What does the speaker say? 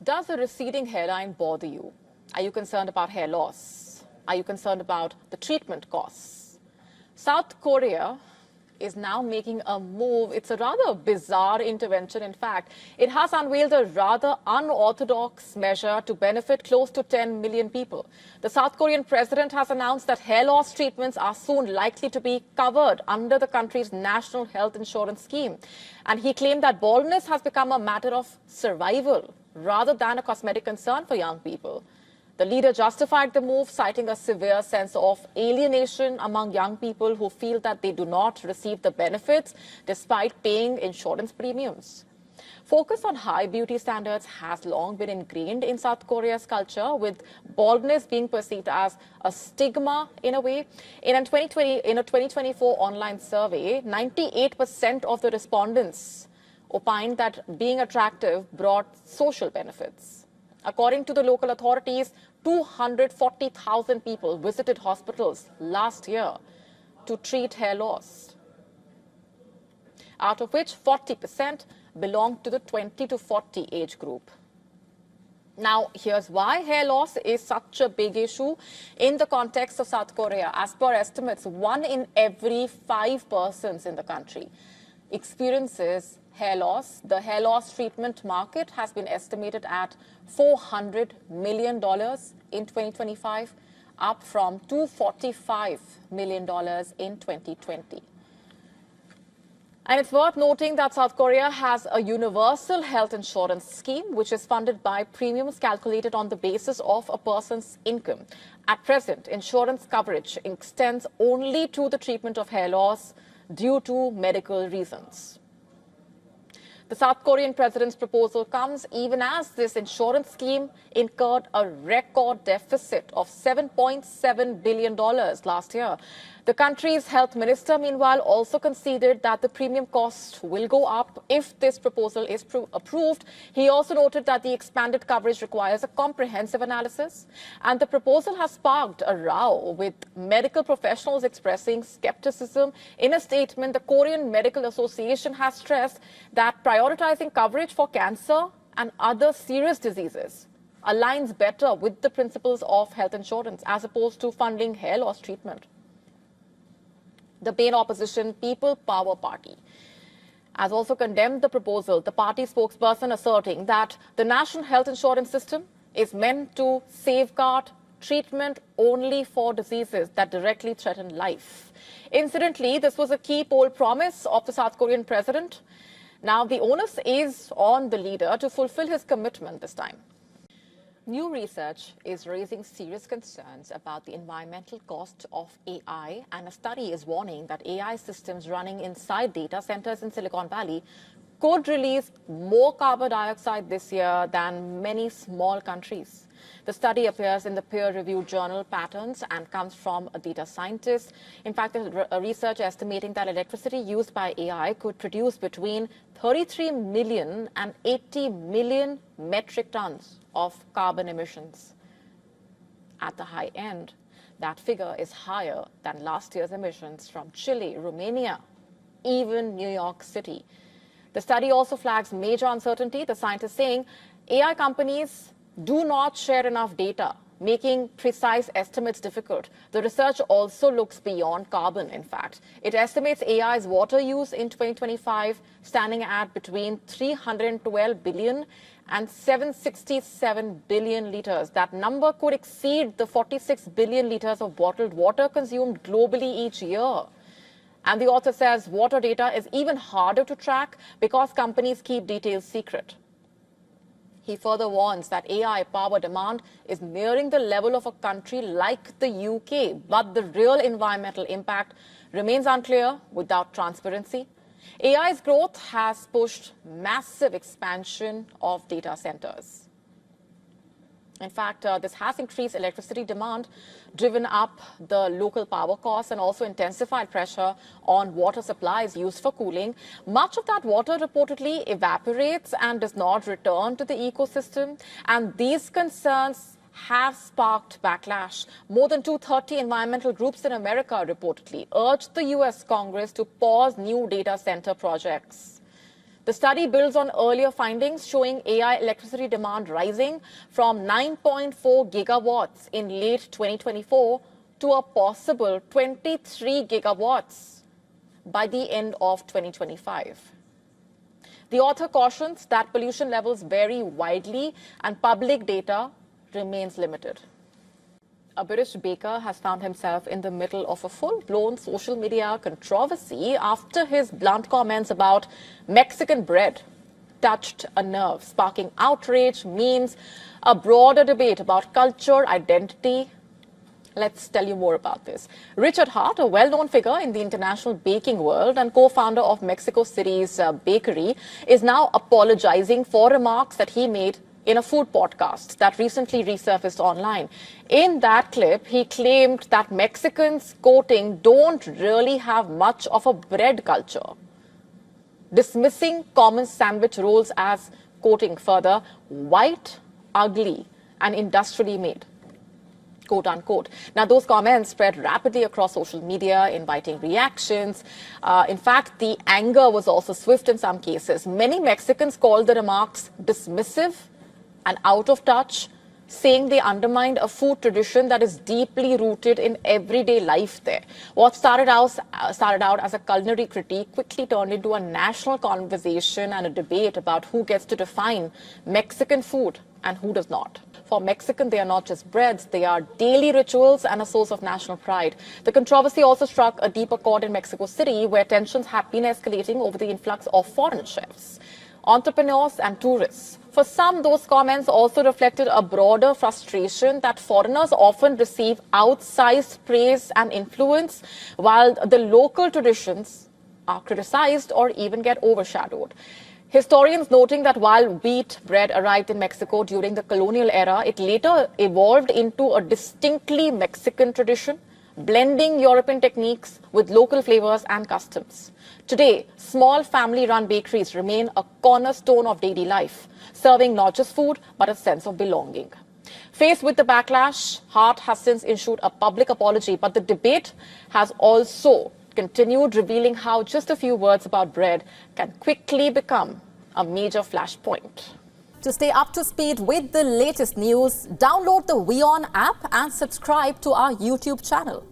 Does a receding hairline bother you? Are you concerned about hair loss? Are you concerned about the treatment costs? South Korea is now making a move. It's a rather bizarre intervention, in fact. It has unveiled a rather unorthodox measure to benefit close to 10 million people. The South Korean president has announced that hair loss treatments are soon likely to be covered under the country's national health insurance scheme. And he claimed that baldness has become a matter of survival rather than a cosmetic concern for young people. The leader justified the move, citing a severe sense of alienation among young people who feel that they do not receive the benefits despite paying insurance premiums. Focus on high beauty standards has long been ingrained in South Korea's culture, with baldness being perceived as a stigma in a way. In a 2024 online survey, 98% of the respondents opined that being attractive brought social benefits. According to the local authorities, 240,000 people visited hospitals last year to treat hair loss, out of which 40% belonged to the 20 to 40 age group. Now, here's why hair loss is such a big issue in the context of South Korea. As per estimates, 1 in every 5 persons in the country experiences hair loss. The hair loss treatment market has been estimated at $400 million in 2025, up from $245 million in 2020. And it's worth noting that South Korea has a universal health insurance scheme, which is funded by premiums calculated on the basis of a person's income. At present, insurance coverage extends only to the treatment of hair loss due to medical reasons. The South Korean president's proposal comes even as this insurance scheme incurred a record deficit of $7.7 billion last year. The country's health minister, meanwhile, also conceded that the premium cost will go up if this proposal is approved. He also noted that the expanded coverage requires a comprehensive analysis, and the proposal has sparked a row, with medical professionals expressing skepticism. In a statement, the Korean Medical Association has stressed that prioritizing coverage for cancer and other serious diseases aligns better with the principles of health insurance as opposed to funding hair loss treatment. The main opposition, People Power Party, has also condemned the proposal, the party spokesperson asserting that the national health insurance system is meant to safeguard treatment only for diseases that directly threaten life. Incidentally, this was a key poll promise of the South Korean president. Now, the onus is on the leader to fulfill his commitment this time. New research is raising serious concerns about the environmental cost of AI, and a study is warning that AI systems running inside data centers in Silicon Valley could release more carbon dioxide this year than many small countries. The study appears in the peer-reviewed journal Patterns and comes from a data scientist. In fact, a research estimating that electricity used by AI could produce between 33 million and 80 million metric tons of carbon emissions. At the high end, that figure is higher than last year's emissions from Chile, Romania, even New York City. The study also flags major uncertainty, the scientists saying AI companies do not share enough data, making precise estimates difficult. The research also looks beyond carbon, in fact. It estimates AI's water use in 2025 standing at between 312 billion and 767 billion liters. That number could exceed the 46 billion liters of bottled water consumed globally each year. And the author says water data is even harder to track because companies keep details secret. He further warns that AI power demand is nearing the level of a country like the UK, but the real environmental impact remains unclear without transparency. AI's growth has pushed massive expansion of data centers. In fact, this has increased electricity demand, driven up the local power costs, and also intensified pressure on water supplies used for cooling. Much of that water reportedly evaporates and does not return to the ecosystem. And these concerns have sparked backlash. More than 230 environmental groups in America reportedly urged the U.S. Congress to pause new data center projects. The study builds on earlier findings showing AI electricity demand rising from 9.4 gigawatts in late 2024 to a possible 23 gigawatts by the end of 2025. The author cautions that pollution levels vary widely and public data remains limited. A British baker has found himself in the middle of a full-blown social media controversy after his blunt comments about Mexican bread touched a nerve, sparking outrage, memes, a broader debate about culture, identity. Let's tell you more about this. Richard Hart, a well-known figure in the international baking world and co-founder of Mexico City's bakery, is now apologizing for remarks that he made in a food podcast that recently resurfaced online. In that clip, he claimed that Mexicans, quoting, don't really have much of a bread culture, dismissing common sandwich rolls as, quoting further, white, ugly, and industrially made, quote unquote. Now, those comments spread rapidly across social media, inviting reactions. In fact, the anger was also swift in some cases. Many Mexicans called the remarks dismissive and out of touch, saying they undermined a food tradition that is deeply rooted in everyday life there. What started out as a culinary critique quickly turned into a national conversation and a debate about who gets to define Mexican food and who does not. For Mexican, they are not just breads, they are daily rituals and a source of national pride. The controversy also struck a deeper chord in Mexico City, where tensions have been escalating over the influx of foreign chefs, entrepreneurs and tourists. For some, those comments also reflected a broader frustration that foreigners often receive outsized praise and influence, while the local traditions are criticized or even get overshadowed. Historians noting that while wheat bread arrived in Mexico during the colonial era, it later evolved into a distinctly Mexican tradition, blending European techniques with local flavors and customs. Today, small family-run bakeries remain a cornerstone of daily life, serving not just food, but a sense of belonging. Faced with the backlash, Hart has since issued a public apology, but the debate has also continued, revealing how just a few words about bread can quickly become a major flashpoint. To stay up to speed with the latest news, download the WION app and subscribe to our YouTube channel.